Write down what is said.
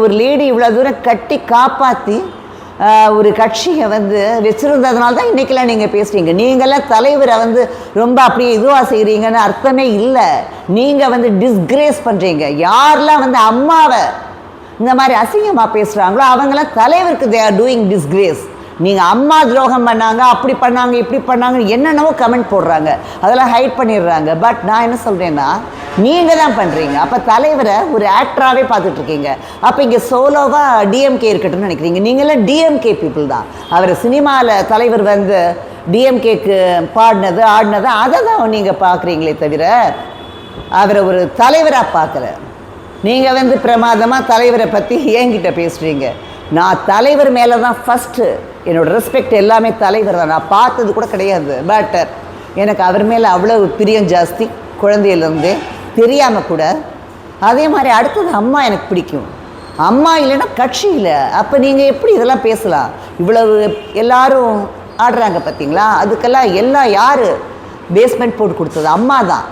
ஒரு லேடி இவ்வளோ தூரம் கட்டி காப்பாற்றி ஒரு கட்சியை வச்சுருந்ததுனால தான் இன்றைக்கெல்லாம் நீங்கள் பேசுகிறீங்க. நீங்களாம் தலைவரை ரொம்ப அப்படியே இதுவாக செய்கிறீங்கன்னு அர்த்தமே இல்லை. நீங்கள் டிஸ்கிரேஸ் பண்ணுறீங்க. யாரெல்லாம் அம்மாவை இந்த மாதிரி அசிங்கமாக பேசுகிறாங்களோ அவங்களாம் தலைவருக்கு தே ஆர் டூயிங் டிஸ்கிரேஸ். நீங்கள் அம்மா துரோகம் பண்ணாங்க, அப்படி பண்ணாங்க, இப்படி பண்ணாங்க, என்னென்னவோ கமெண்ட் போடுறாங்க, அதெல்லாம் ஹைட் பண்ணிடுறாங்க. பட் நான் என்ன சொல்கிறேன்னா, நீங்கள் தான் பண்ணுறீங்க. அப்போ தலைவரை ஒரு ஆக்டராகவே பார்த்துட்ருக்கீங்க. அப்போ இங்கே சோலோவாக டிஎம்கே இருக்கட்டும்னு நினைக்கிறீங்க. நீங்களாம் டிஎம்கே பீப்புள் தான். அவர் சினிமாவில் தலைவர் டிஎம்கேக்கு பாடினது ஆடினது அதை தான் நீங்கள் பார்க்குறீங்களே தவிர அவரை ஒரு தலைவராக பார்க்கல. நீங்கள் பிரமாதமாக தலைவரை பற்றி என்கிட்ட பேசுகிறீங்க. நான் தலைவர் மேலே தான் ஃபஸ்ட்டு என்னோடய ரெஸ்பெக்ட் எல்லாமே தலைவர் தான். நான் பார்த்தது கூட கிடையாது. பட் எனக்கு அவர் மேலே அவ்வளோ பிரியம் ஜாஸ்தி, குழந்தையிலேருந்தே தெரியாமல் கூட. அதே மாதிரி அடுத்தது அம்மா எனக்கு பிடிக்கும். அம்மா இல்லைன்னா கட்சி இல்லை. அப்போ நீங்கள் எப்படி இதெல்லாம் பேசலாம்? இவ்வளவு எல்லாரும் ஆடுறாங்க பார்த்தீங்களா? அதுக்கெல்லாம் எல்லாம் யார் பேஸ்மெண்ட் போட்டு கொடுத்தது? அம்மா தான்.